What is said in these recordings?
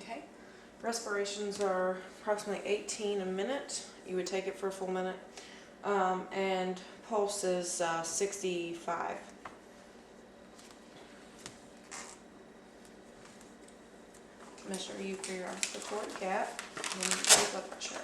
Okay. Respirations are approximately 18 a minute. You would take it for a full minute. And pulse is 65. Measure you for your respiratory gap and then your blood pressure.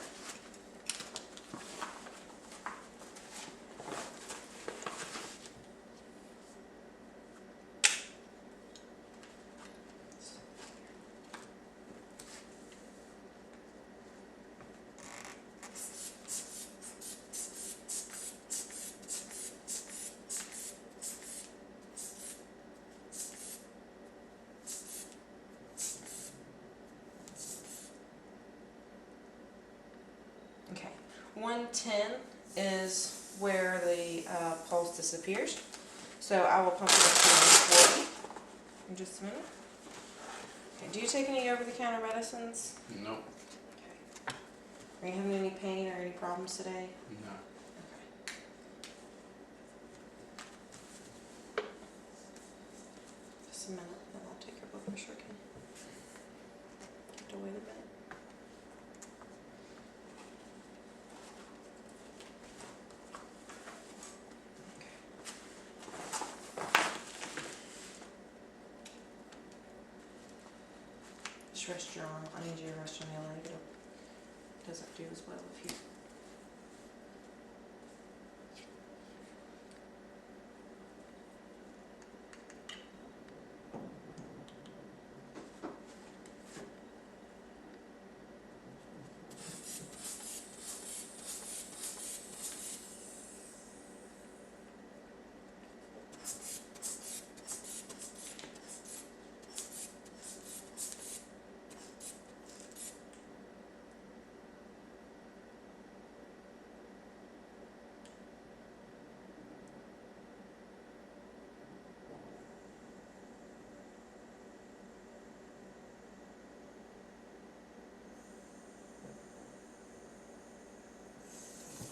Okay, 110 is where the pulse disappears. So I will pump it up to 140 in just a minute. Okay, do you take any over-the-counter medicines? No. Okay. Are you having any pain or any problems today? No. Okay. Just a minute, then I'll take your blood pressure again. You have to wait a minute. Just rest your arm. I need you to rest your nail leg. It doesn't do as well if you.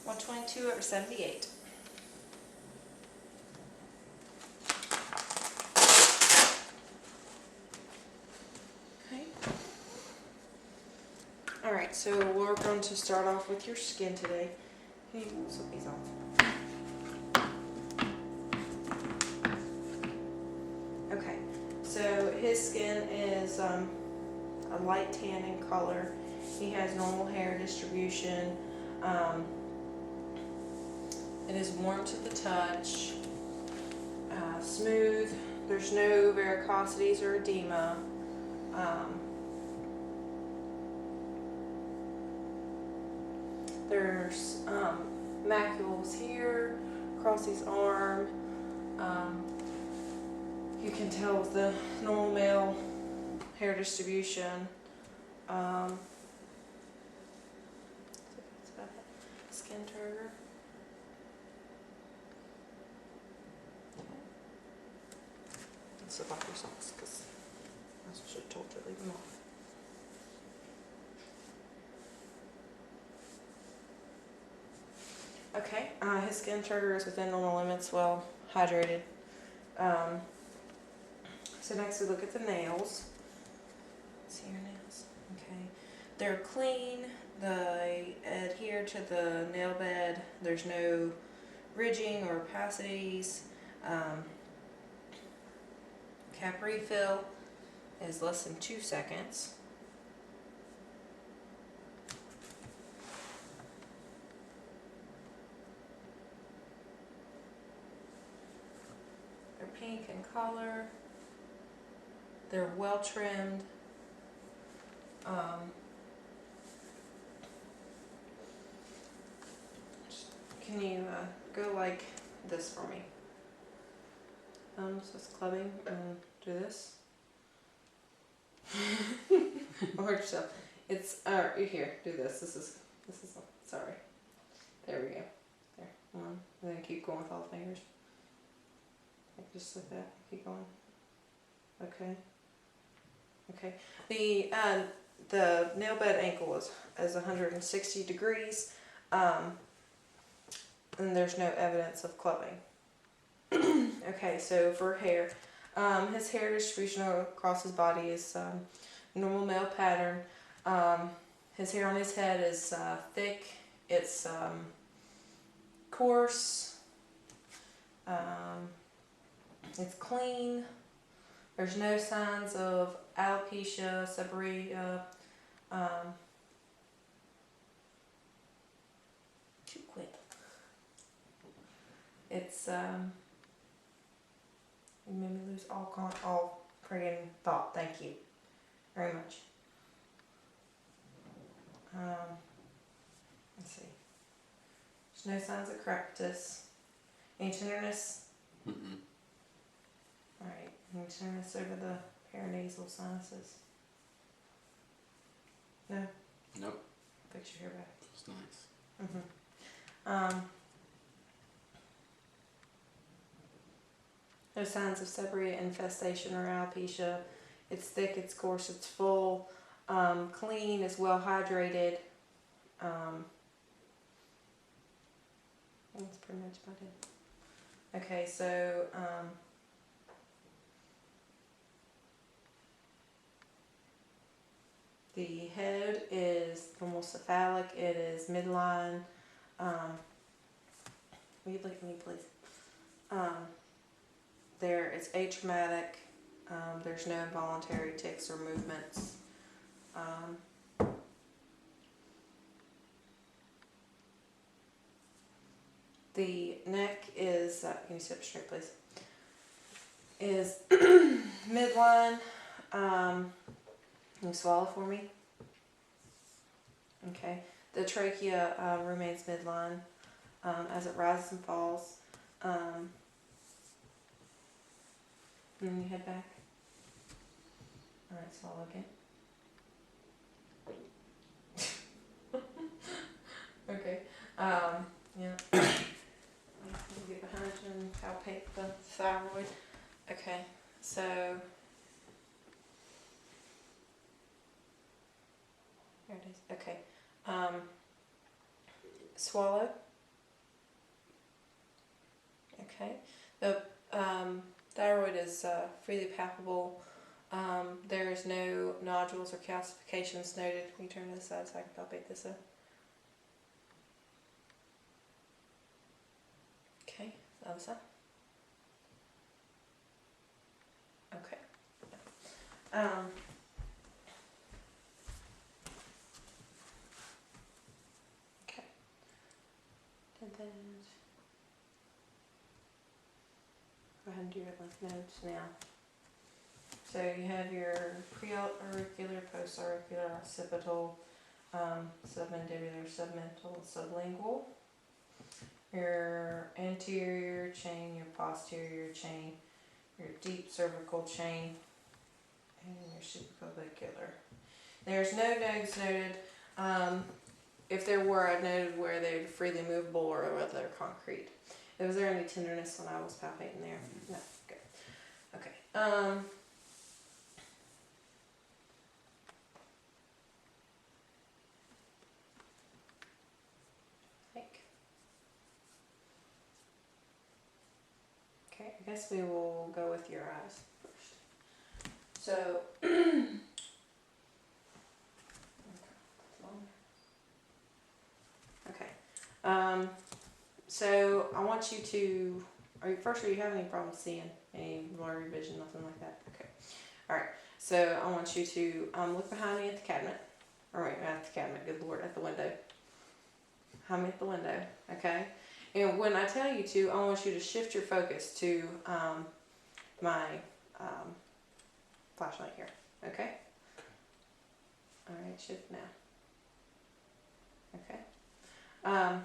One 122/78. Okay. All right, so we're going to start off with your skin today. Can you slip these off? Okay, so his skin is a light tan in color. He has normal hair distribution. It is warm to the touch, smooth. There's no varicosities or edema. There's macules here, across his arm. You can tell with the normal male hair distribution. That's about it. Skin turgor. Let's slip off your socks because I should have told you to leave them off. Okay, his skin turgor is within normal limits, well hydrated. So next we look at the nails. See your nails? Okay. They're clean, they adhere to the nail bed, there's no ridging or opacities. Cap refill is less than 2 seconds. They're pink in color. They're well trimmed. Can you go like this for me? So it's clubbing and do this. Or hurt yourself. It's here. Do this. This is sorry. There we go. There. One. And then keep going with all the fingers. Like just like that. Keep going. Okay. Okay. The nail bed ankle is 160 degrees. And there's no evidence of clubbing. Okay, so for hair, his hair distribution across his body is normal male pattern. His hair on his head is thick. It's coarse. It's clean. There's no signs of alopecia, seborrhea. Too quick. It's you made me lose all friggin' thought. Thank you very much. Let's see. There's no signs of crepitus. Any tenderness? Mm-mm. Alright, any tenderness over the paranasal sinuses? No? Nope. Fix your hair back. It's nice. No signs of seborrhea infestation or alopecia. It's thick, it's coarse, it's full, clean, it's well hydrated. That's pretty much about it. Okay, so the head is almost cephalic. It is midline. Will you look at me, please? There, it's atraumatic. There's no involuntary tics or movements. The neck is, can you sit up straight, please? Is midline. Can you swallow for me? Okay. The trachea remains midline as it rises and falls. And then you head back. Alright, swallow again. Okay. Yeah. Get behind you and palpate the thyroid. Okay, so there it is. Okay. Swallow. Okay. The thyroid is freely palpable. There is no nodules or calcifications noted. Can you turn to the side so I can palpate this up? Okay, other side. Okay. Okay. Did that. Go ahead and do your lymph nodes now. So you have your pre-auricular, post-auricular, occipital, submandibular, submental, sublingual. Your anterior chain, your posterior chain, your deep cervical chain, and your supraclavicular. There's no nodes noted. If there were, I'd noted where they're freely movable or whether they're concrete. Was there any tenderness when I was palpating there? No. Good. Okay. Okay, I guess we will go with your eyes first. So, okay. So I want you to. Are you having any problems seeing? Any blurry vision? Nothing like that. Okay. All right. So I want you to look behind me at the cabinet. Or wait, not at the cabinet. Good Lord, at the window. Behind me at the window. Okay. And when I tell you to, I want you to shift your focus to my flashlight here. Okay? Alright, shift now. Okay. Let's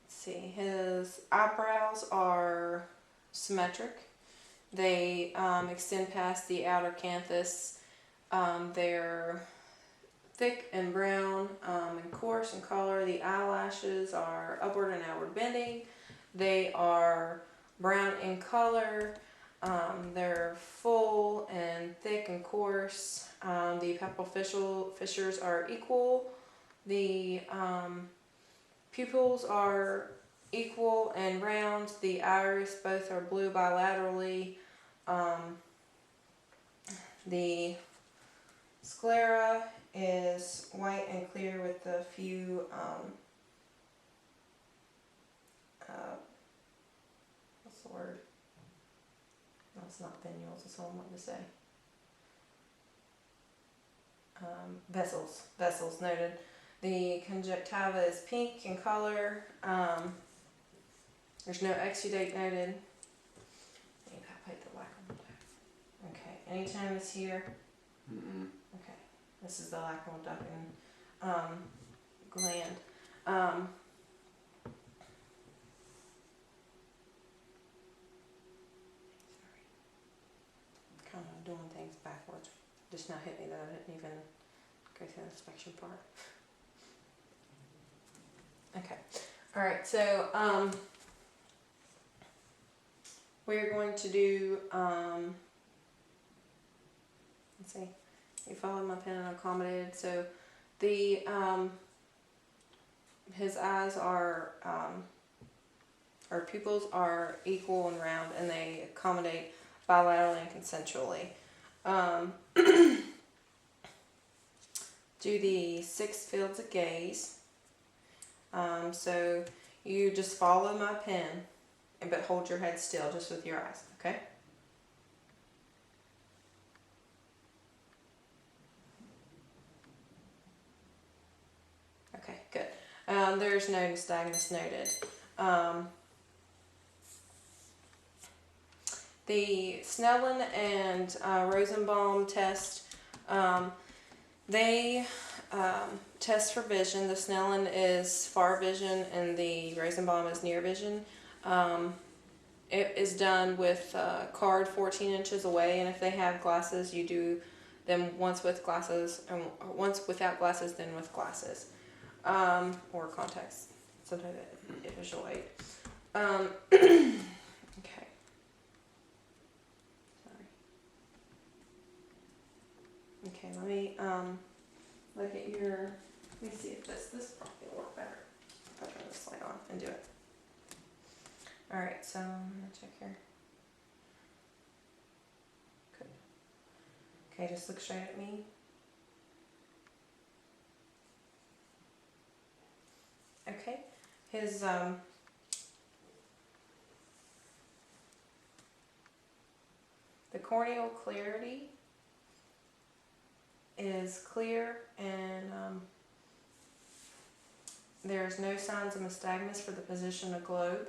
see. His eyebrows are symmetric. They extend past the outer canthus. They're thick and brown and coarse in color. The eyelashes are upward and outward bending. They are brown in color. They're full and thick and coarse. The pupil fissures are equal. The pupils are equal and round. The iris, both are blue bilaterally. The sclera is white and clear with a few what's the word? No, it's not venules, that's all I wanted to say. Vessels noted. The conjunctiva is pink in color. There's no exudate noted. I need to palpate the lacrimal duct. Okay, anytime it's here. Okay, this is the lacrimal duct and gland. Sorry, kind of doing things backwards. Just now hit me that I didn't even go through the inspection part. Okay, all right. So we're going to do. Let's see. You followed my pen and accommodated. So the his eyes are or pupils are equal and round, and they accommodate bilaterally and consensually. Do the 6 fields of gaze. So you just follow my pen, but hold your head still, just with your eyes, okay? Okay, good. There's no nystagmus noted. The Snellen and Rosenbaum test, they test for vision. The Snellen is far vision and the Rosenbaum is near vision. It is done with card 14 inches away, and if they have glasses, you do them once with glasses, and once without glasses, then with glasses, or contacts. Sometimes it visual aid. Okay. Okay, let me look at your. Let me see if this probably will work better. If I turn this light on and do it. All right, so I'm gonna check here. Good. Okay, just look straight at me. Okay, his the corneal clarity is clear, and there's no signs of nystagmus for the position of globe.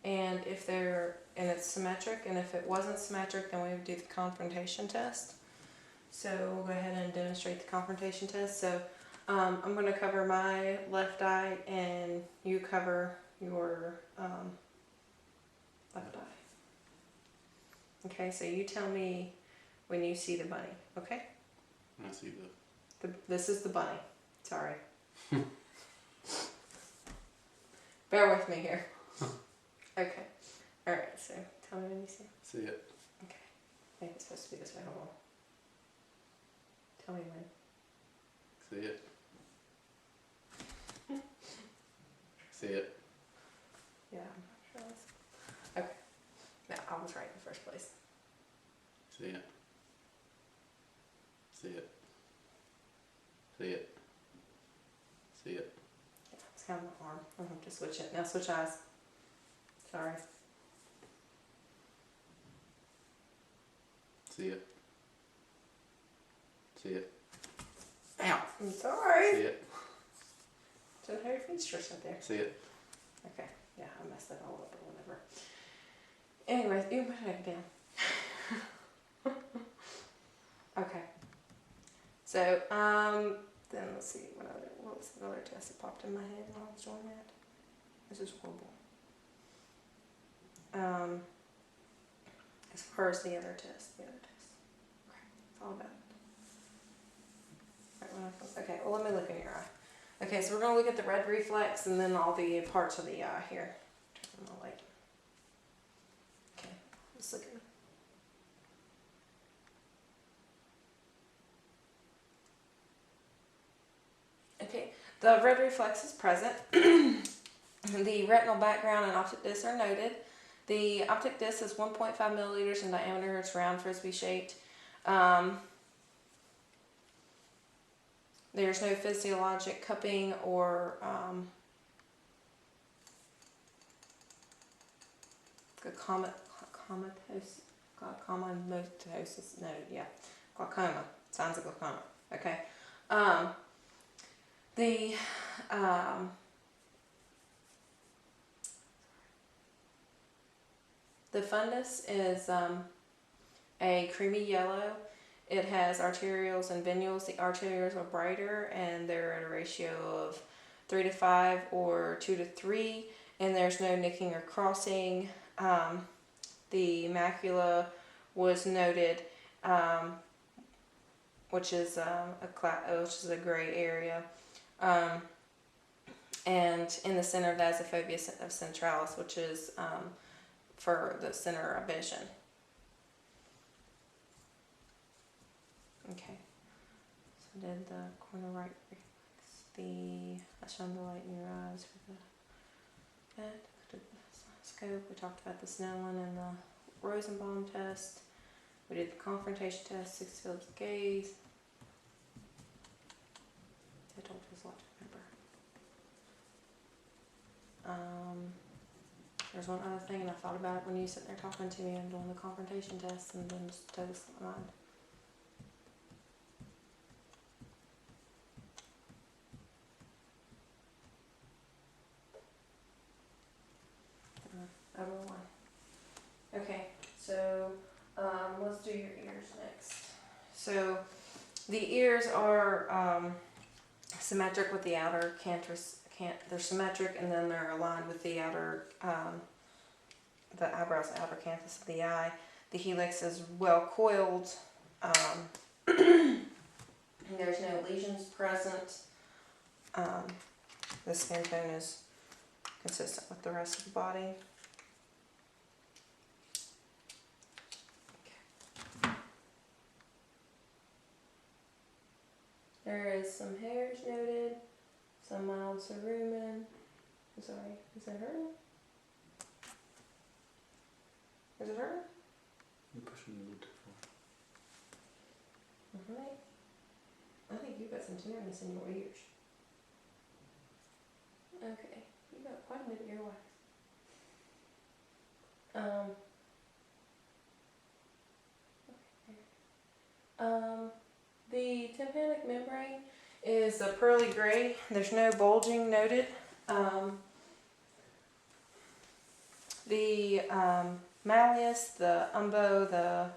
And if it's symmetric, and if it wasn't symmetric, then we would do the confrontation test. So we'll go ahead and demonstrate the confrontation test. So I'm going to cover my left eye, and you cover your left eye. Okay, so you tell me when you see the bunny, okay? I see This is the bunny. Sorry. Bear with me here. Okay. Alright, so tell me when you see it. See it. Okay. I think it's supposed to be this way. Hold on. Tell me when. See it. See it. Yeah, I'm not sure. Okay. No, I was right in the first place. See it. See it. See it. See it. Yeah, it's kind of my arm. I'm going to switch it. Now switch eyes. Sorry. See it. See it. Ow! I'm sorry. See it. Don't have your feet stretched out there. See it. Okay. Yeah, I messed that all up or whatever. Anyways, you put it down. Okay. So, then let's see, what was the other test that popped in my head while I was doing that? This is horrible. As far as the other test. Okay, it's all about it. Okay, well, let me look in your eye. Okay, so we're going to look at the red reflex and then all the parts of the eye here. Turn on the light. Okay, just look at me. Okay, the red reflex is present. The retinal background and optic disc are noted. The optic disc is 1.5 milliliters in diameter. It's round, frisbee shaped. There's no physiologic cupping or glaucomatosis. No, yeah, glaucoma. Signs of glaucoma. Okay. The the fundus is a creamy yellow. It has arterioles and venules. The arterioles are brighter and they're at a ratio of 3 to 5 or 2 to 3, and there's no nicking or crossing. The macula was noted, which is a gray area, and in the center of that is the fovea of centralis, which is for the center of vision. Okay, so did the corner right reflex, I shone the light in your eyes for the bed, did the scope, we talked about the Snellen and the Rosenbaum test, we did the confrontation test, 6 fields of gaze. I told you there's a lot to remember. There's one other thing, and I thought about it when you were sitting there talking to me and doing the confrontation test, and then just totally slipped my mind. Over one. Okay, so let's do your ears next. So the ears are symmetric with the outer canthus. They're symmetric, and then they're aligned with the outer, the eyebrows, the outer canthus of the eye. The helix is well coiled. There's no lesions present. The skin tone is consistent with the rest of the body. There is some hairs noted, some mild cerumen. I'm sorry, is that her? Is it her? You're pushing a little too far. Alright. I think you've got some tenderness in your ears. Okay, you've got quite a bit of earwax. The tympanic membrane is a pearly gray. There's no bulging noted. The malleus, the umbo, the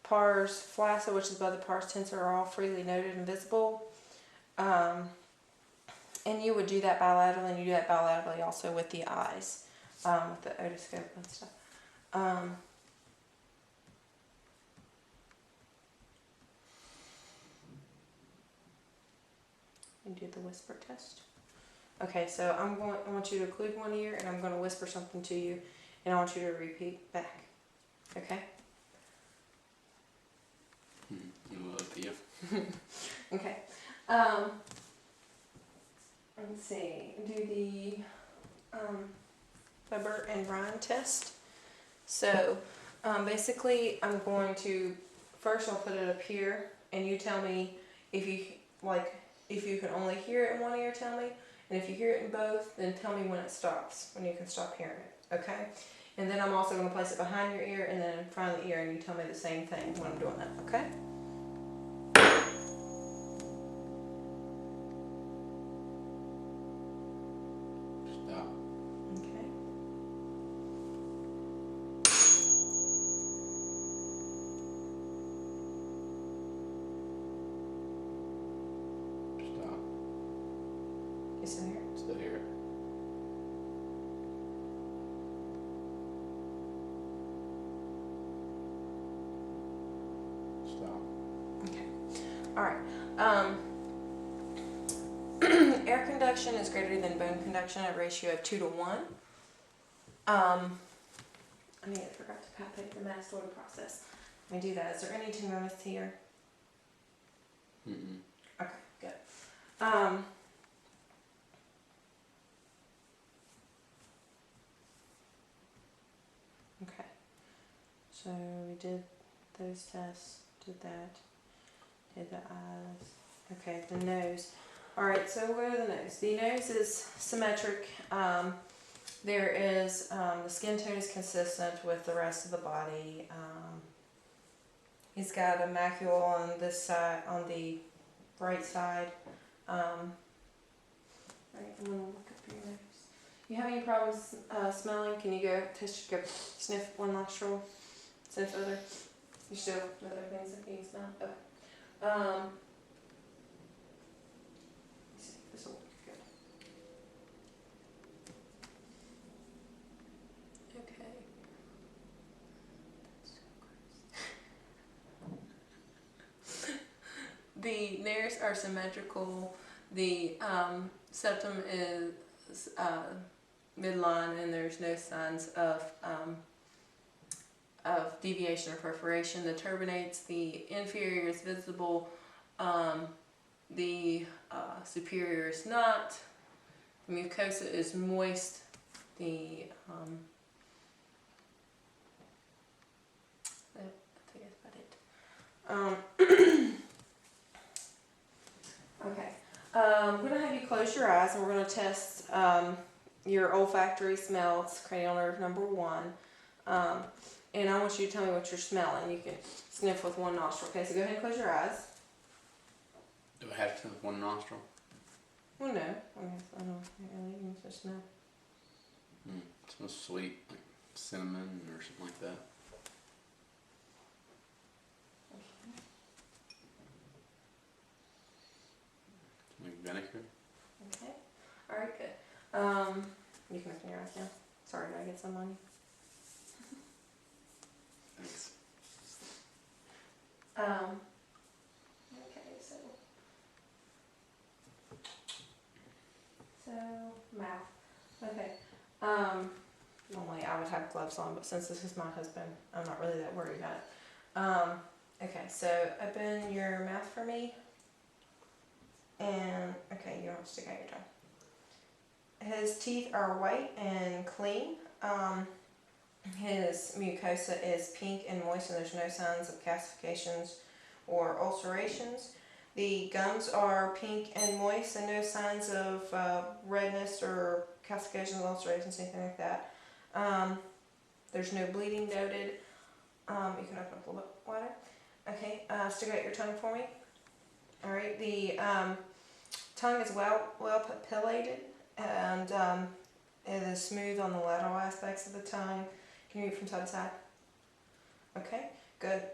pars flaccid, which is above the pars tensor, are all freely noted and visible. And you would do that bilaterally, and you do that bilaterally also with the eyes, with the otoscope and stuff. You do the whisper test. Okay, so I want you to occlude one ear, and I'm going to whisper something to you, and I want you to repeat back. Okay? Well, up to you. Okay. Let's see. Do the Weber and Ryan test. So basically, I'm going to first I'll put it up here, and you tell me if you if you can only hear it in one ear. Tell me, and if you hear it in both, then tell me when it stops, when you can stop hearing it. Okay. And then I'm also going to place it behind your ear and then in front of the ear, and you tell me the same thing when I'm doing that. Okay. Stop. Okay. Stop. You still hear it? Still hear it. Stop. Okay. All right. Air conduction is greater than bone conduction at a ratio of 2 to 1. I forgot to palpate the mastoid process. Let me do that. Is there any tenderness here? Mm-mm. Okay, good. Okay. So we did those tests. Did that. Did the eyes. Okay, the nose. Alright, so we'll go to the nose. The nose is symmetric. There is, the skin tone is consistent with the rest of the body. He's got a macule on this side, on the right side. Right, I'm gonna look up your nose. You have any problems smelling? Can you go sniff one nostril, sniff the other? You still other things that you can smell? Okay. Let's see if this will work good. Okay. The nares are symmetrical. The septum is midline, and there's no signs of deviation or perforation. The turbinates, the inferior is visible, the superior is not. The mucosa is moist. The I think that's about it. Okay. We're gonna have you close your eyes, and we're gonna test your olfactory smells, cranial nerve number 1. And I want you to tell me what you're smelling. You can sniff with one nostril. Okay, so go ahead and close your eyes. Do I have to with one nostril? Well, no. I don't really. You can just smell. It smells sweet, like cinnamon or something like that. Like vinegar. Okay. All right. Good. You can open your eyes now. Sorry, did I get some on you? Thanks. Okay, so mouth. Okay. Normally I would have gloves on, but since this is my husband, I'm not really that worried about it. Okay, so open your mouth for me. And, okay, you don't have to stick out your tongue. His teeth are white and clean. His mucosa is pink and moist, and there's no signs of calcifications or ulcerations. The gums are pink and moist, and no signs of redness or calcifications, ulcerations, anything like that. There's no bleeding noted. You can open up a little bit wider. Okay, stick out your tongue for me. All right, the tongue is well papillated, and it is smooth on the lateral aspects of the tongue. Can you read from side to side? Okay, good.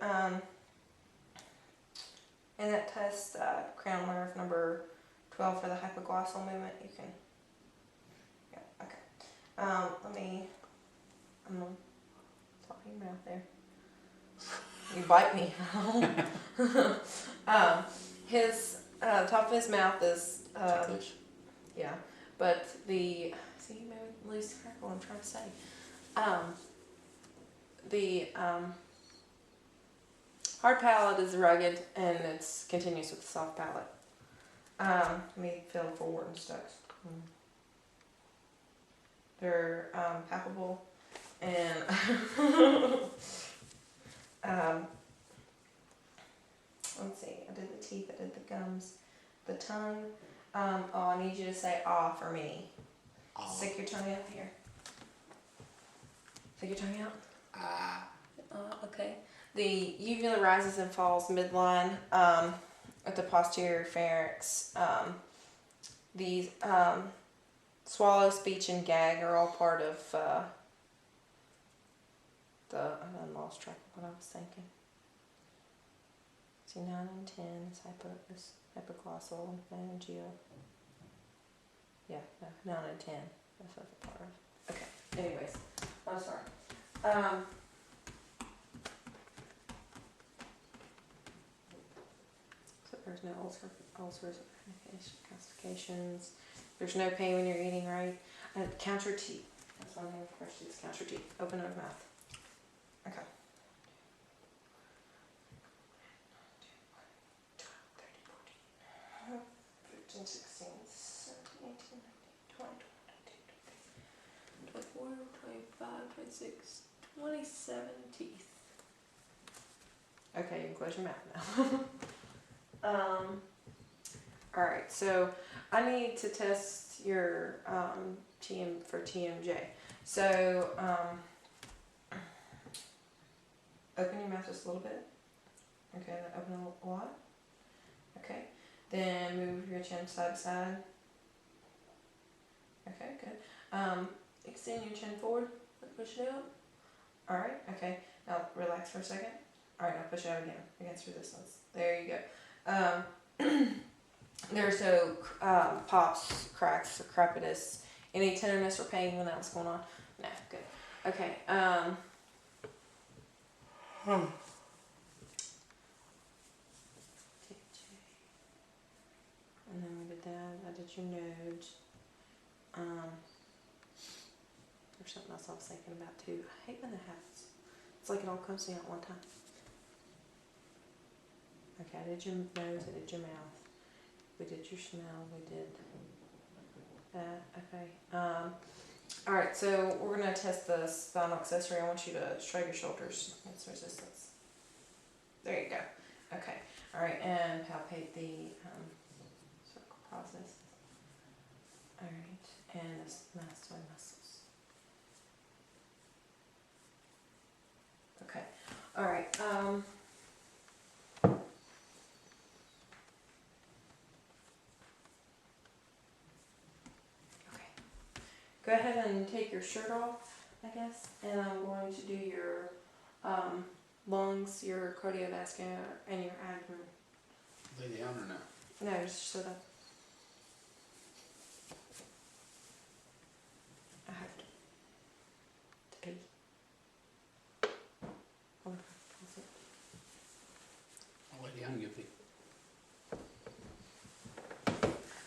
In that test, cranial nerve number 12 for the hypoglossal movement, you can, yeah, okay. I'm gonna talk in your mouth there. You bite me. His, top of his mouth is, Ticklish. yeah, but see, you made me lose track of what I'm trying to say. The hard palate is rugged, and it's continuous with the soft palate. Let me feel for wart and stocks. They're palpable, and let's see. I did the teeth. I did the gums, the tongue. I need you to say "ah" for me. Oh. Stick your tongue out here. Stick your tongue out. Ah. Okay. The uvula rises and falls midline at the posterior pharynx. These swallow, speech, and gag are all part of I lost track of what I was thinking. See, 9 and 10 is hypoglossal, pharyngeal. Yeah, no, 9 and 10. That's what it's part of. Okay. Anyways, I'm sorry. So there's no ulcers, calcifications. There's no pain when you're eating, right? Count your teeth. That's one thing for questions. Count your teeth. Open your mouth. Okay. 15, 16, 17, 18, 19, 20, 21, 22, 24, 25, 26, 27 teeth. Okay, you can close your mouth now. Alright, so I need to test your TM for TMJ. So, open your mouth just a little bit. Okay, then open a lot. Okay, then move your chin side to side. Okay, good. Extend your chin forward. Push it out. Alright, okay. Now relax for a second. Alright, now push out again against resistance. There you go. There's no pops, cracks, or crepitus, any tenderness or pain when that was going on? No, good. Okay. And then we did that. I did your nose. There's something else I was thinking about too. I hate when that happens. It's like it all comes to me at one time. Okay, I did your nose, I did your mouth. We did your smell, we did that. Okay. Alright, so we're going to test the spinal accessory. I want you to shrug your shoulders against resistance. There you go. Okay. Alright, and palpate the cervical process. Alright, and the mastoid muscles. Okay. Alright, go ahead and take your shirt off, I guess, and I'm going to do your lungs, your cardiovascular, and your abdomen. Lay down or no? No, just sit up. I have to pee. Hold on, pause it. I'll lay down and give you.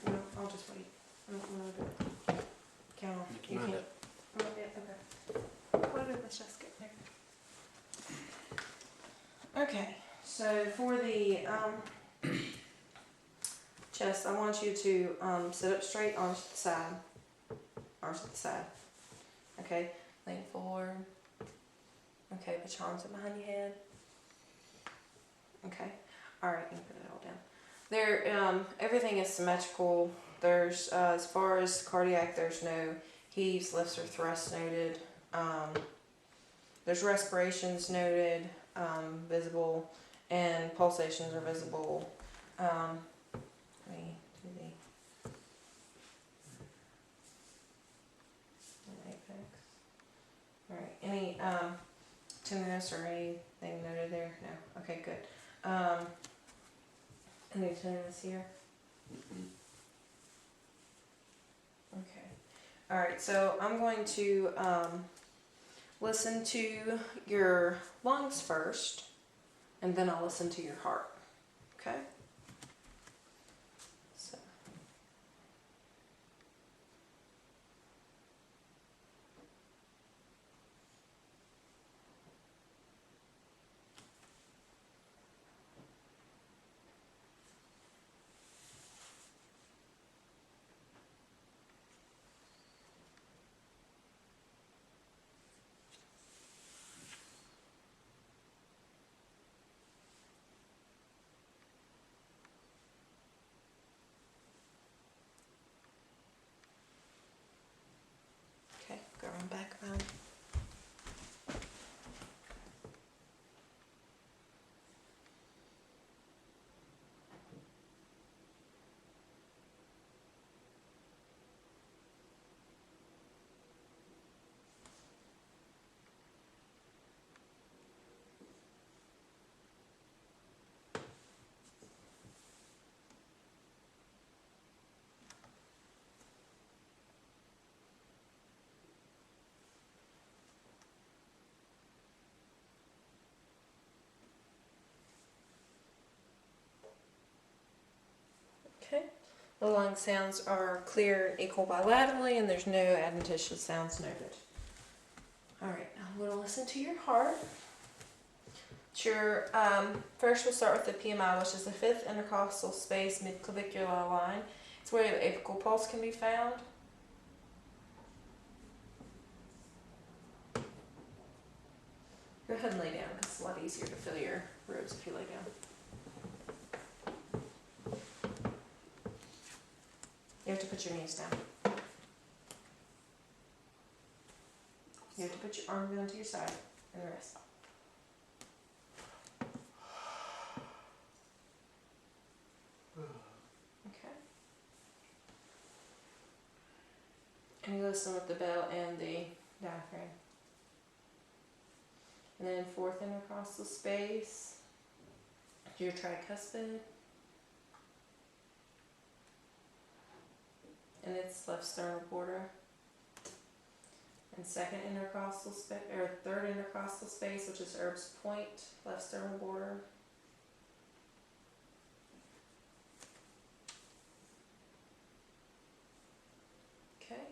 No, I'll just wait. I don't want to do it. Count off. Make You your mind can't. up. Oh, yeah, okay. What did let's just get there? Okay, so for the chest, I want you to sit up straight, arms to the side. Arms to the side. Okay, lean forward. Okay, put your arms up behind your head. Okay, alright, you can put it all down. There, everything is symmetrical. There's, as far as cardiac, there's no heaves, lifts, or thrusts noted. There's respirations noted, visible, and pulsations are visible. Let me do the apex. Alright, any tenderness or anything noted there? No. Okay, good. Any tenderness here? Mm-mm. Okay. Alright, so I'm going to listen to your lungs first, and then I'll listen to your heart. Okay? So. Okay, go around back around. Okay. The lung sounds are clear and equal bilaterally, and there's no adventitious sounds noted. Alright, now I'm going to listen to your heart. Sure. First, we'll start with the PMI, which is the fifth intercostal space midclavicular line. It's where the apical pulse can be found. Go ahead and lay down because it's a lot easier to feel your ribs if you lay down. You have to put your knees down. You have to put your arms down to your side and rest. Okay. And you listen with the bell and the diaphragm. And then fourth intercostal space, your tricuspid. And its left sternal border. And second intercostal space, or third intercostal space, which is Erb's point, left sternal border. Okay.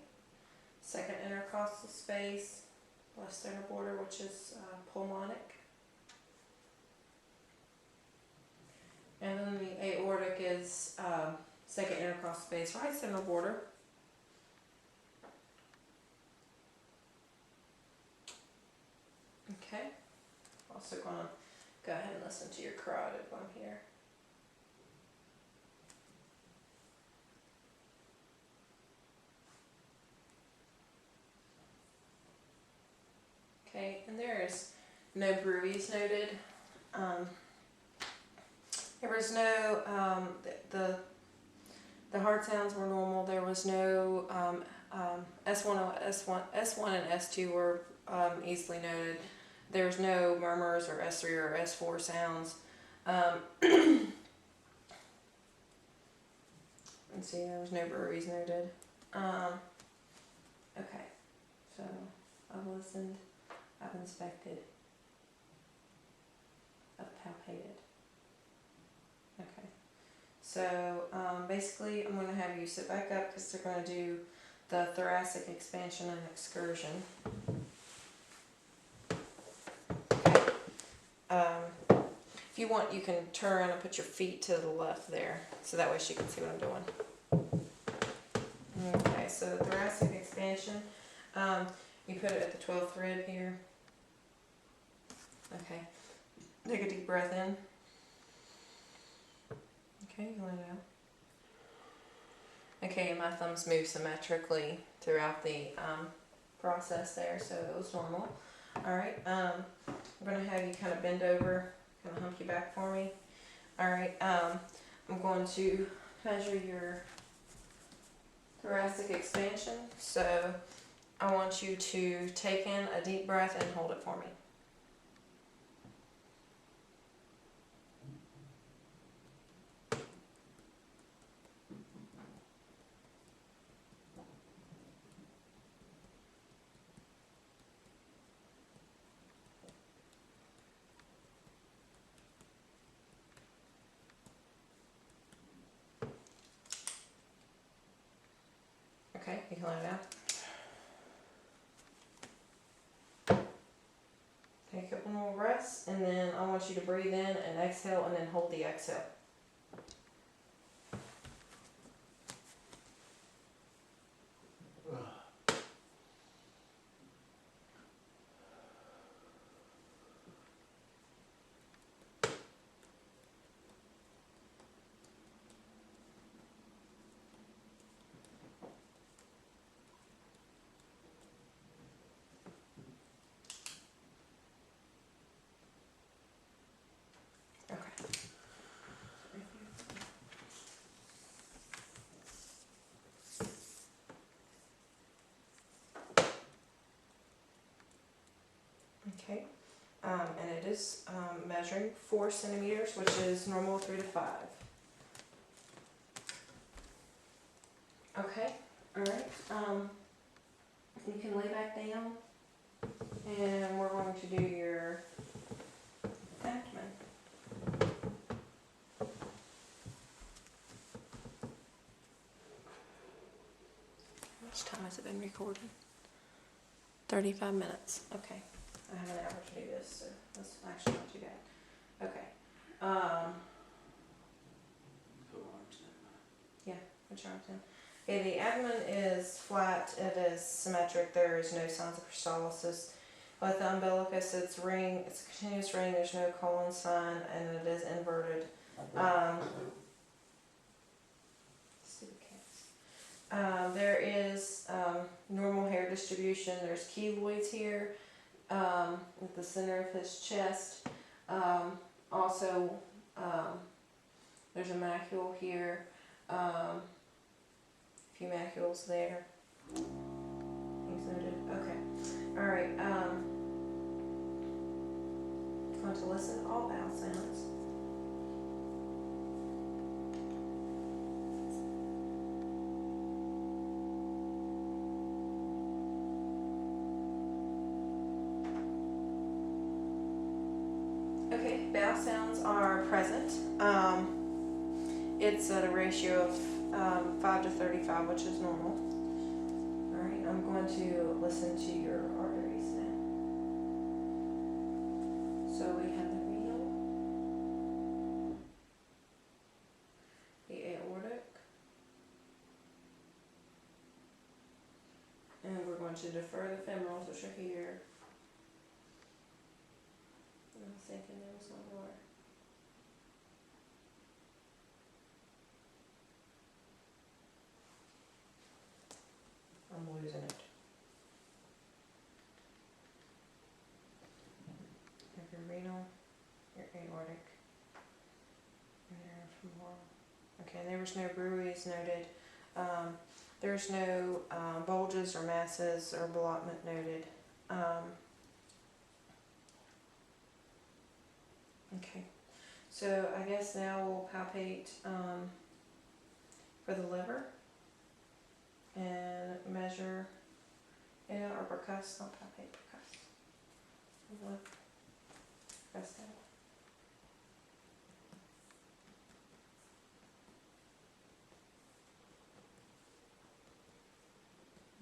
Second intercostal space, left sternal border, which is pulmonic. And then the aortic is second intercostal space, right sternal border. Okay. Also going to go ahead and listen to your carotid one here. Okay, and there's no bruits noted. There was no, the heart sounds were normal. There was no, S1 and S2 were easily noted. There was no murmurs or S3 or S4 sounds. Let's see, there was no bruits noted. Okay, so I've listened, I've inspected, I've palpated. Okay, so basically I'm going to have you sit back up because they're going to do the thoracic expansion and excursion. Okay. If you want, you can turn around and put your feet to the left there, so that way she can see what I'm doing. Okay, so thoracic expansion, you put it at the 12th rib here. Okay, take a deep breath in. Okay, you let it out. Okay, and my thumbs move symmetrically throughout the process there, so it was normal. Alright, I'm going to have you kind of bend over, kind of hump your back for me. Alright, I'm going to measure your thoracic expansion. So I want you to take in a deep breath and hold it for me. Okay, you can let it out. Take a couple more breaths, and then I want you to breathe in and exhale, and then hold the exhale. Okay, and it is measuring 4 centimeters, which is normal 3 to 5. Okay, alright, you can lay back down, and we're going to do your abdomen. How much time has it been recorded? 35 minutes, okay. I have an hour to do this, so that's actually not too bad. Okay. Yeah, put your arms in. Okay, the abdomen is flat, it is symmetric, there is no signs of peristalsis. With the umbilicus, it's ring. It's a continuous ring. There's no colon sign, and it is inverted. Stupid cats. There is normal hair distribution. There's keloids here at the center of his chest. Also, there's a macule here. A few macules there. Things noted. Okay. All right. Want to listen to all vowel sounds. Okay, vowel sounds are present. It's at a ratio of 5 to 35, which is normal. All right, I'm going to listen to your arteries now. So we have the renal, the aortic, and we're going to defer the femorals, which are here. I was thinking there was one more. I'm losing it. You have your renal, your aortic, and your femoral. Okay, there was no bruits noted. There's no bulges or masses or blockment noted. Okay, so I guess now we'll palpate for the liver and measure, or percuss, not palpate, percuss. Percuss that.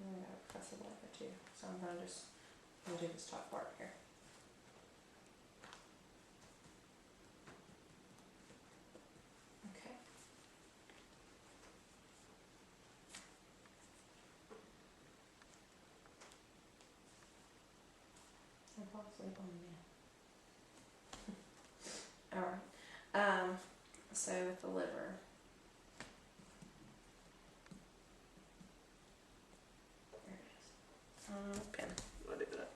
I gotta press it like that too. So I'm gonna just do this top part here. Okay. I fall asleep on me. Alright. So with the liver. There it is. Pen. We'll do that.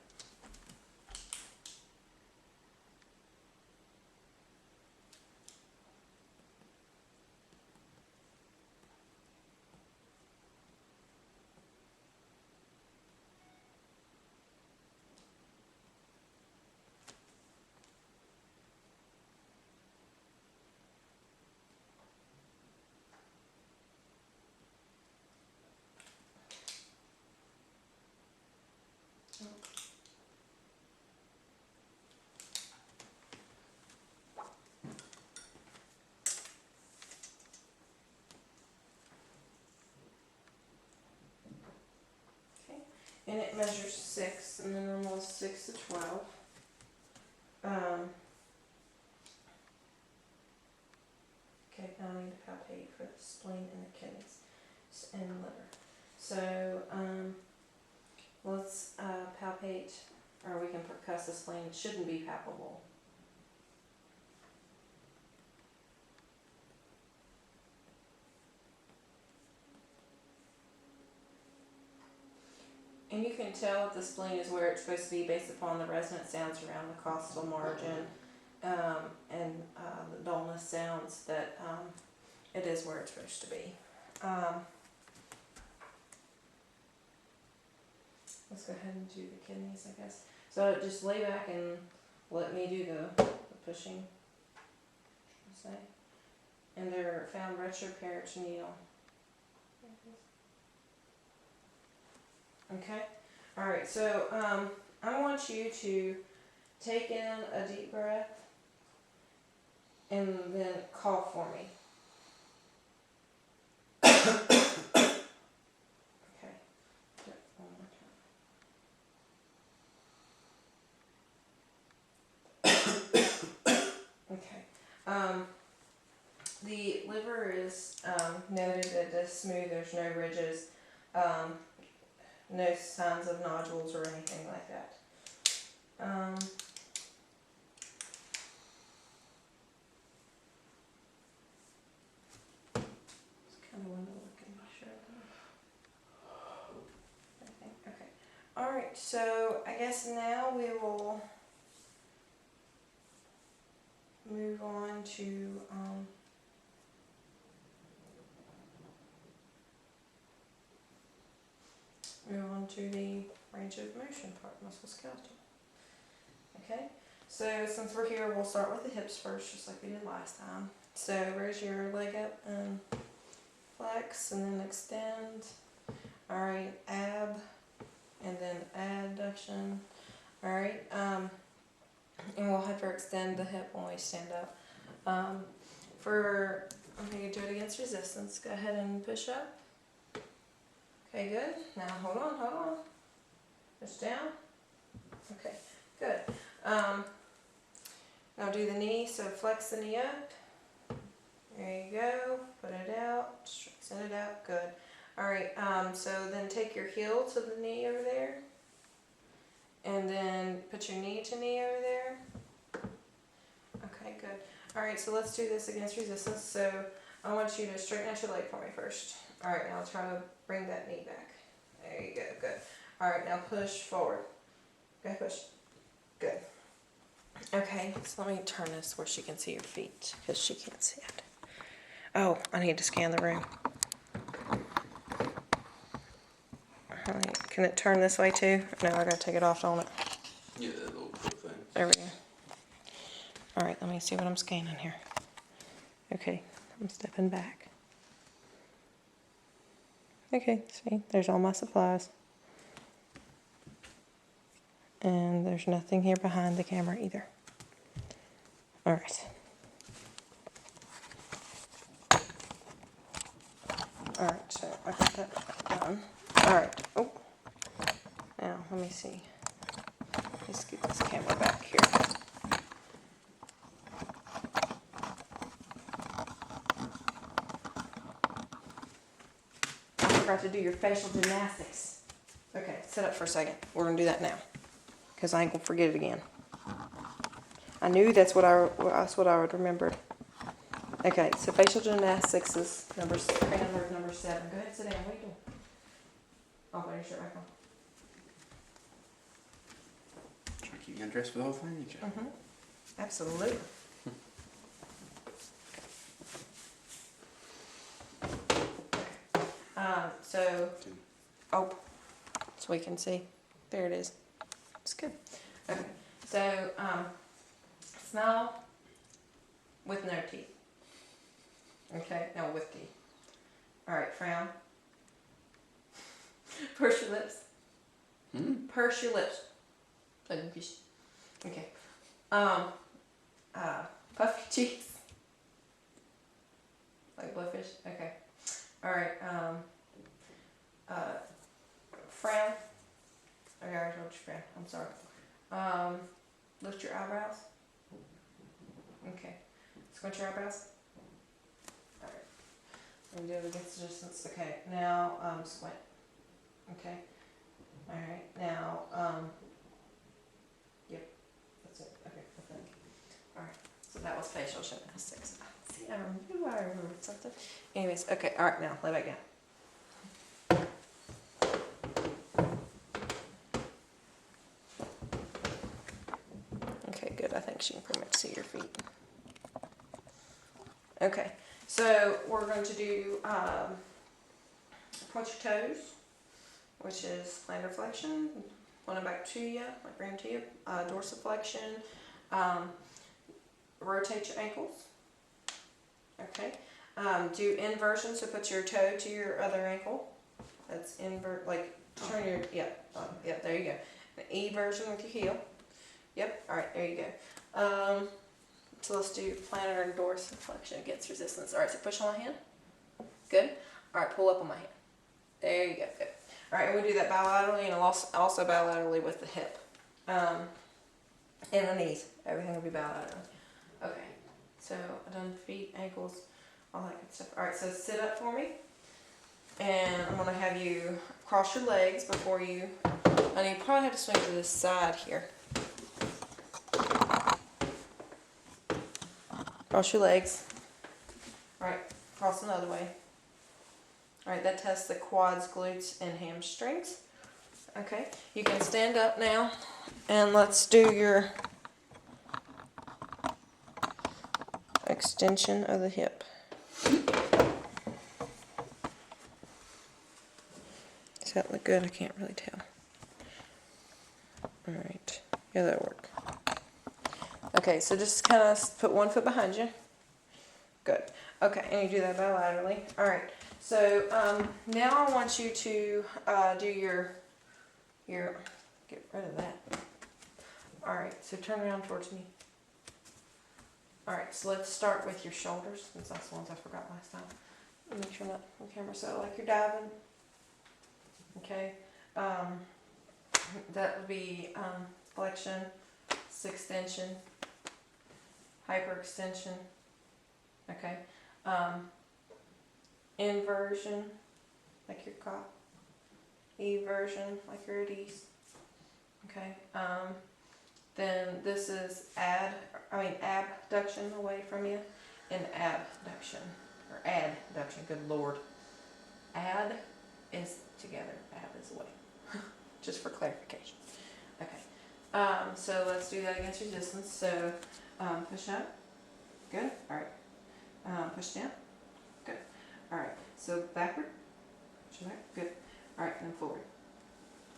And it measures 6, and the normal is 6 to 12. Okay, now I need to palpate for the spleen and the kidneys and liver. So let's palpate, or we can percuss the spleen. It shouldn't be palpable. And you can tell if the spleen is where it's supposed to be based upon the resonant sounds around the costal margin and the dullness sounds that it is where it's supposed to be. Let's go ahead and do the kidneys, I guess. So just lay back and let me do the pushing. Say. And they're found retroperitoneal. Okay? Alright, so I want you to take in a deep breath and then cough for me. Okay. Do it one more time. Okay. The liver is noted that it is smooth, there's no ridges. No signs of nodules or anything like that. It's kind of window looking, sure. I think, okay. Alright, so I guess now we will move on to, the range of motion part, musculoskeletal. Okay, so since we're here, we'll start with the hips first, just like we did last time. So raise your leg up and flex, and then extend. Alright, ab, and then adduction. Alright, and we'll hyperextend the hip when we stand up. I'm going to do it against resistance. Go ahead and push up. Okay, good. Now hold on. Push down. Okay, good. Now do the knee, so flex the knee up. There you go. Put it out. Send it out. Good. Alright, so then take your heel to the knee over there. And then put your knee to knee over there. Okay, good. Alright, so let's do this against resistance. So I want you to straighten out your leg for me first. Alright, now try to bring that knee back. There you go, good. Alright, now push forward. Go ahead, push. Good. Okay, so let me turn this where she can see your feet, because she can't see it. Oh, I need to scan the room. Can it turn this way too? No, I gotta take it off on it. Yeah, that little clip thing. There we go. Alright, let me see what I'm scanning here. Okay, I'm stepping back. Okay, see, there's all my supplies. And there's nothing here behind the camera either. Alright. Alright, so I got that done. Alright, oh. Now, let me see. Let's get this camera back here. I forgot to do your facial gymnastics. Okay, sit up for a second. We're going to do that now, because I ain't going to forget it again. I knew that's what I would remember. Okay, so facial gymnastics is number 7. Go ahead, sit down. What are you doing? Oh, put your shirt back on. Try to keep you undressed for the whole thing, did you? Mm-hmm. Absolutely. So we can see. There it is. It's good. Okay. So, smile with no teeth. Okay, no, with teeth. Alright, frown. Purse your lips. Purse your lips. Okay. Puff your cheeks. Like blowfish? Okay. Alright, frown. Okay, I already told you frown. I'm sorry. Lift your eyebrows. Okay. Squint your eyebrows. Alright. Let me do it against the distance. Okay. Now, squint. Okay. Alright. Now, yep. That's it. Okay. I think. Alright. So that was facial gymnastics. See, I remembered something. Anyways, okay. Alright, now, lay back down. Okay, good. I think she can pretty much see your feet. Okay, so we're going to do point your toes, which is plantar flexion, one back to you, like round to you, dorsiflexion, rotate your ankles. Okay, do inversion, so put your toe to your other ankle. That's invert, like turn your, yep, there you go. An E version with your heel. Yep, alright, there you go. So let's do plantar and dorsiflexion against resistance. Alright, so push on my hand. Good. Alright, pull up on my hand. There you go, good. Alright, and we do that bilaterally and also bilaterally with the hip. And the knees. Everything will be bilaterally. Okay, so I've done feet, ankles, all that good stuff. Alright, so sit up for me. And I'm going to have you cross your legs before you, and you probably have to swing to this side here. Cross your legs. All right, cross them the other way. All right, that tests the quads, glutes, and hamstrings. Okay, you can stand up now, and let's do your extension of the hip. Does that look good? I can't really tell. All right, yeah, that'll work. Okay, so just kind of put one foot behind you. Good. Okay, and you do that bilaterally. All right. So now I want you to do your get rid of that. All right. So turn around towards me. All right. So let's start with your shoulders, since that's the ones I forgot last time. Make sure I'm not on camera. So like you're diving. Okay. That would be flexion, extension, hyperextension. Okay. Inversion, like your cop. Eversion, like your at ease. Okay. Then this is abduction away from you, and abduction, or adduction. Good Lord. Ad is together. Ab is away. Just for clarification. Okay. So let's do that against your distance. So push up. Good. All right. Push down. Good. All right. So backward. Push back. Good. All right. And forward.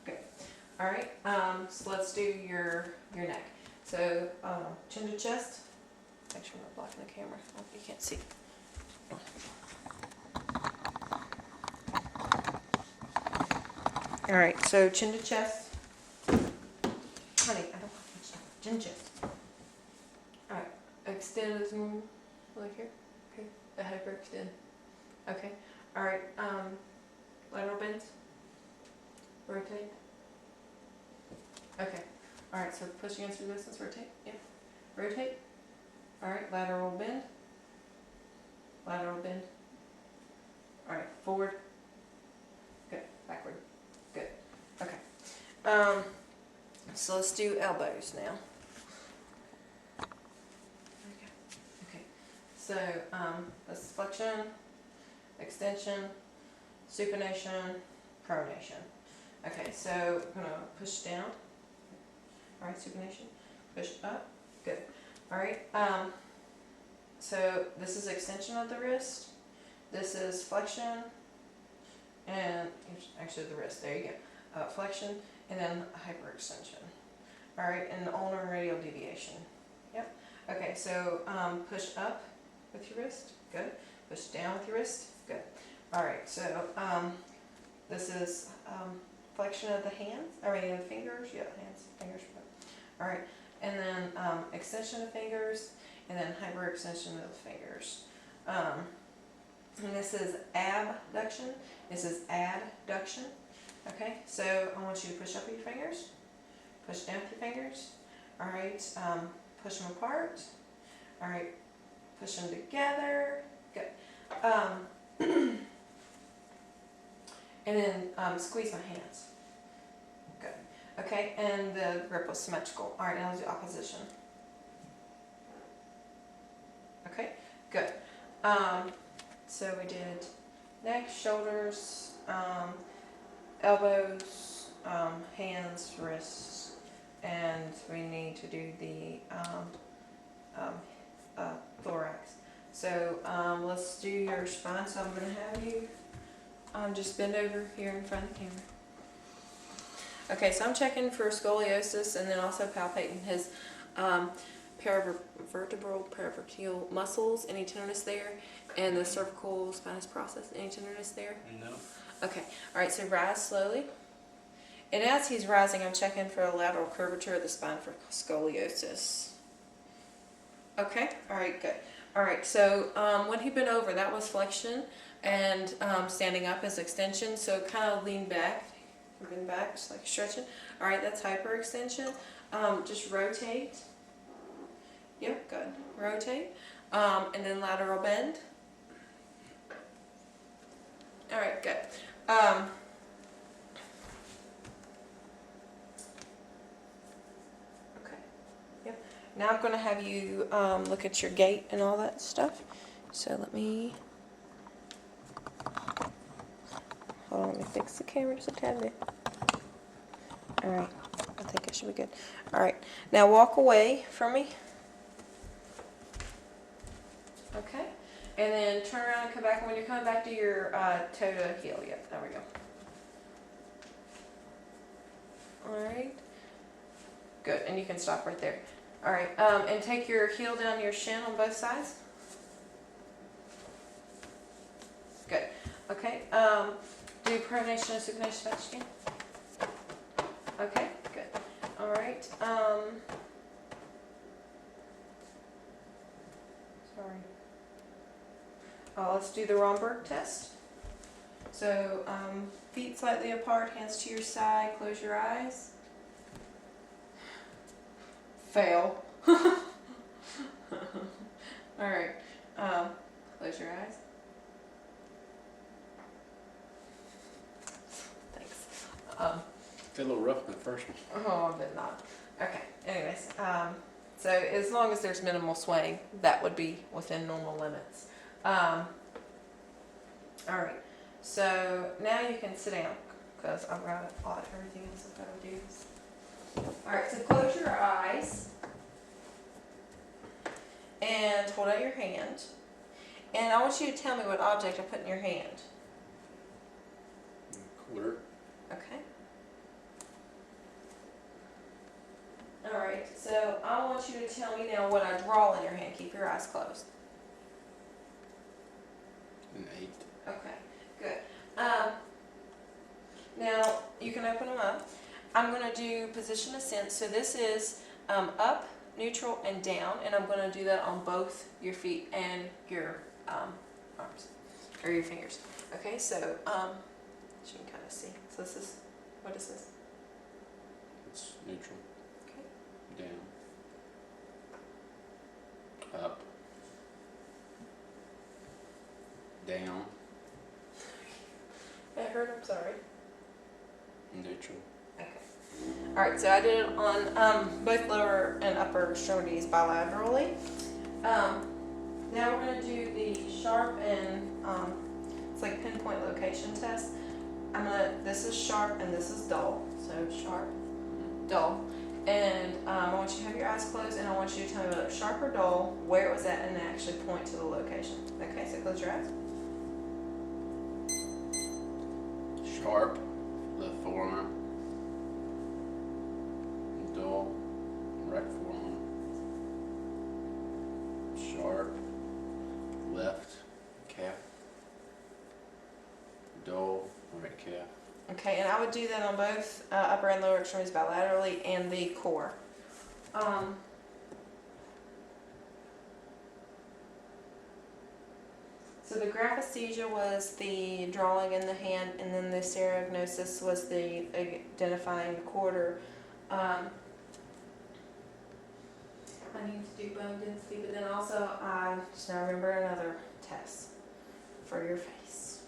Good. All right. So let's do your neck. So chin to chest. Make sure I'm not blocking the camera. Oh, you can't see. All right. So chin to chest. Honey, I don't want to touch that. Chin to chest. All right. Extend as normal. Like here. Okay. The hyperextend. Okay. All right. Lateral bends. Rotate. Okay. All right. So push against your distance. Rotate. Yeah. Rotate. All right. Lateral bend. Lateral bend. All right. Forward. Good. Backward. Good. Okay. So let's do elbows now. Okay. So that's flexion, extension, supination, pronation. Okay, so I'm gonna push down. All right, supination. Push up. Good. All right. So this is extension of the wrist. This is flexion, and actually the wrist. There you go. Flexion, and then hyperextension. All right, and ulnar and radial deviation. Yep. Okay, so push up with your wrist. Good. Push down with your wrist. Good. All right, so this is flexion of the hands. I mean, the fingers. Yeah, hands, fingers. All right, and then extension of fingers, and then hyperextension of the fingers. And this is abduction. This is adduction. Okay, so I want you to push up with your fingers, push down with your fingers. All right, push them apart. All right, push them together. Good. And then squeeze my hands. Good. Okay, and the grip was symmetrical. All right, now let's do opposition. Okay, good. So we did neck, shoulders, elbows, hands, wrists, and we need to do the thorax. So let's do your spine. So I'm going to have you just bend over here in front of the camera. Okay, so I'm checking for scoliosis and then also palpating his paravertebral muscles, any tenderness there, and the cervical spinous process, any tenderness there? No. Okay, all right, so rise slowly. And as he's rising, I'm checking for a lateral curvature of the spine for scoliosis. Okay, all right, good. All right, so when he bent over, that was flexion, and standing up is extension, so kind of lean back, bend back, just like stretching. All right, that's hyperextension. Just rotate. Yep, good. Rotate. And then lateral bend. All right, good. Okay. Yep. now I'm going to have you look at your gait and all that stuff. So let me, hold on, let me fix the camera just a tad bit. All right, I think it should be good. All right, now walk away from me. Okay, and then turn around and come back. And when you're coming back to your toe to heel, yep, there we go. All right, good, and you can stop right there. All right, and take your heel down your shin on both sides. Good. Okay, do pronation and supination as fast as you can. Okay, good. All right. Sorry. Let's do the Romberg test. So, feet slightly apart, hands to your side, close your eyes. Fail. All right. Close your eyes. Thanks. It's a little rough in the first one. Oh, but not. Okay. Anyways, so as long as there's minimal swaying, that would be within normal limits. All right. So now you can sit down because I've got everything else I've got to do. All right. So close your eyes and hold out your hand. And I want you to tell me what object I put in your hand. Quarter. Okay. All right, so I want you to tell me now what I draw in your hand. Keep your eyes closed. An 8. Okay, good. Now, you can open them up. I'm going to do position ascent. So this is up, neutral, and down. And I'm going to do that on both your feet and your arms, or your fingers. Okay, so you can kind of see. So this is, what is this? It's neutral. Okay. Down. Up. Down. I heard, I'm sorry. Neutral. Okay. Alright, so I did it on both lower and upper extremities bilaterally. Now we're going to do the sharp and it's like pinpoint location test. This is sharp and this is dull. So sharp, dull. And I want you to have your eyes closed and I want you to tell me whether it's sharp or dull, where it was at, and then actually point to the location. Okay, so close your eyes. Sharp. Left forearm. Dull. Right forearm. Sharp. Left calf. Dull. Right calf. Okay, and I would do that on both upper and lower extremities bilaterally and the core. So the graphesthesia was the drawing in the hand, and then the stereognosis was the identifying the quarter. I need to do bone density, but then also I just now remember another test for your face.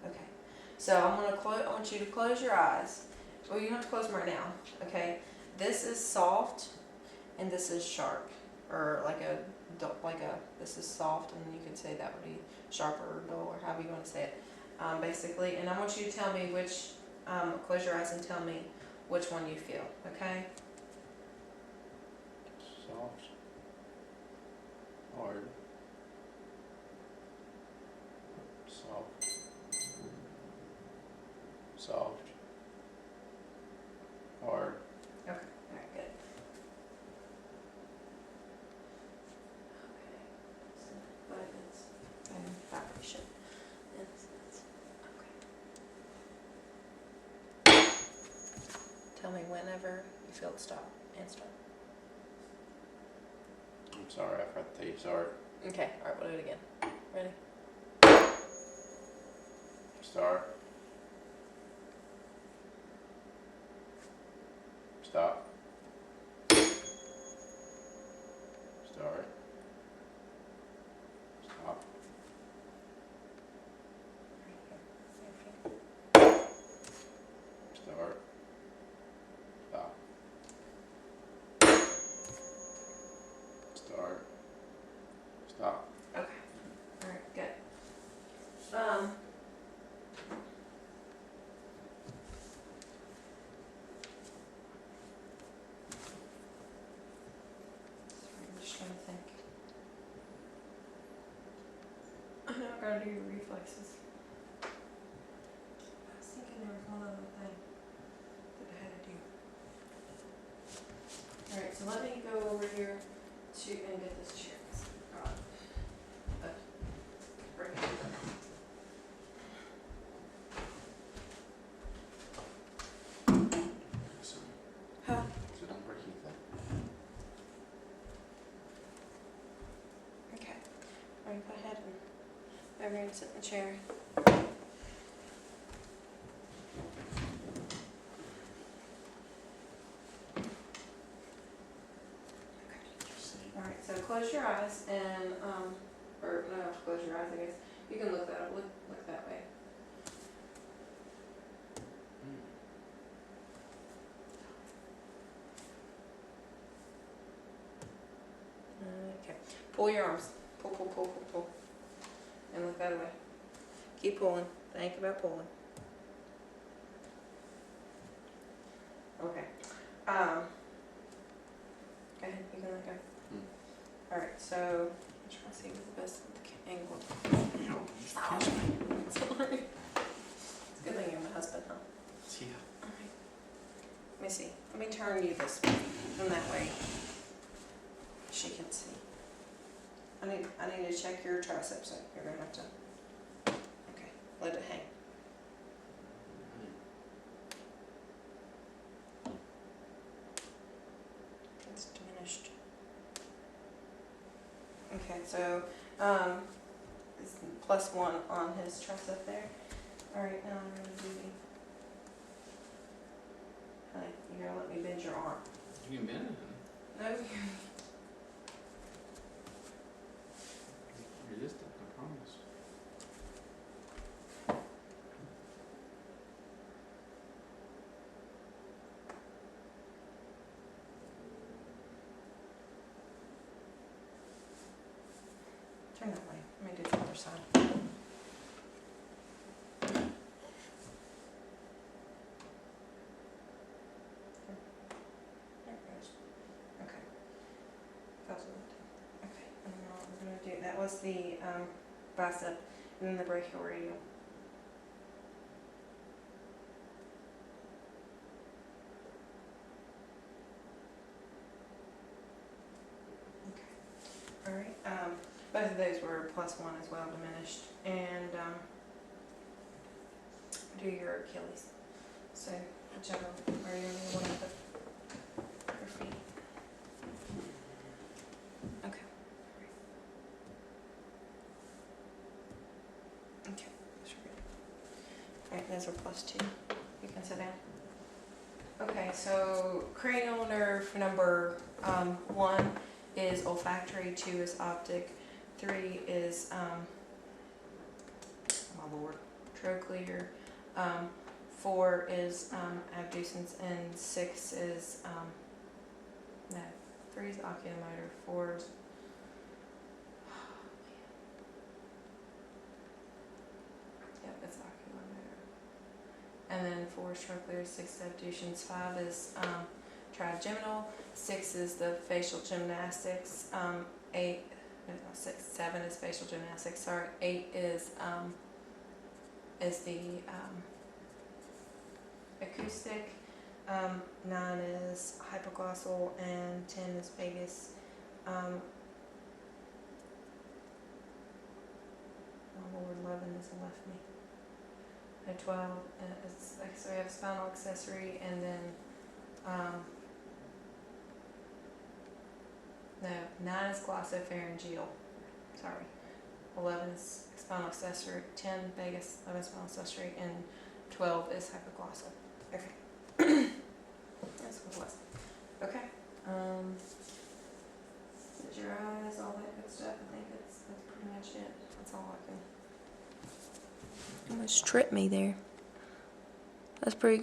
Okay. So I want you to close your eyes. Well, you don't have to close them right now. Okay. This is soft, and this is sharp, or this is soft, and you could say that would be sharp or dull, or however you want to say it, basically. And I want you to tell me which. Close your eyes and tell me which one you feel. Okay. Soft. Hard. Soft. Soft. Hard. Okay. All right. Good. Okay. So violence and vibration. Okay. Tell me whenever you feel it stop and start. I'm sorry, I forgot to tell you start. Okay. All right. We'll do it again. Ready? Start. Stop. Start. Stop. Start. Stop. not gonna do your reflexes. I was thinking there was one other thing that I had to do. Alright, so let me go over here to and get this chair. Bring it over. So, Huh? so don't break anything. Okay. I'm gonna go ahead and over and sit in the chair. See. Alright, so close your eyes and, or no, close your eyes, I guess. You can look that way. Mm. Okay. Pull your arms. Pull, pull, pull, pull, pull. And look that way. Keep pulling. Think about pulling. Okay. Go ahead, you can let go. Alright, so I'm trying to see what's the best angle. Sorry. It's a good thing you're my husband, huh? Yeah. Alright. Let me see. Let me turn you this way. And that way she can see. I need to check your triceps. You're gonna have to. Okay. Let it hang. It's diminished. Okay, so it's +1 on his tricep there. Alright, now I'm gonna do honey, you're gonna let me bend your arm. You can bend it, honey. No, Resist it, I promise. turn that way. Let me do the other side. There it goes. Okay. Feels good. Okay, and then what we're gonna do, that was the bicep and then the brachioradial. Okay. Alright, both of those were +1 as well, diminished. And do your Achilles. So, whichever, or you want to put your feet. Okay. Okay, that's good. Alright, those are +2. You can sit down. Okay, so cranial nerve number 1 is olfactory, 2 is optic, 3 is, my lord, trochlear, 4 is abducens, and 6 is, no, 3 is oculomotor, 4 is, yep, it's oculomotor. And then 4 is trochlear, 6 is abducens, 5 is trigeminal, 6 is the facial gymnastics, 7 is facial gymnastics, sorry, 8 is the acoustic, 9 is hypoglossal, and 10 is vagus. Oh Lord, 11 is left me. And 12 is, so we have spinal accessory, and then no, 9 is glossopharyngeal. Sorry. 11 is spinal accessory, 10 vagus, 11 spinal accessory, and 12 is hypoglossal. Okay. That's what it was. Okay. Did your eyes, all that good stuff? I think that's pretty much it. That's all I can. Almost tripped me there. That's pretty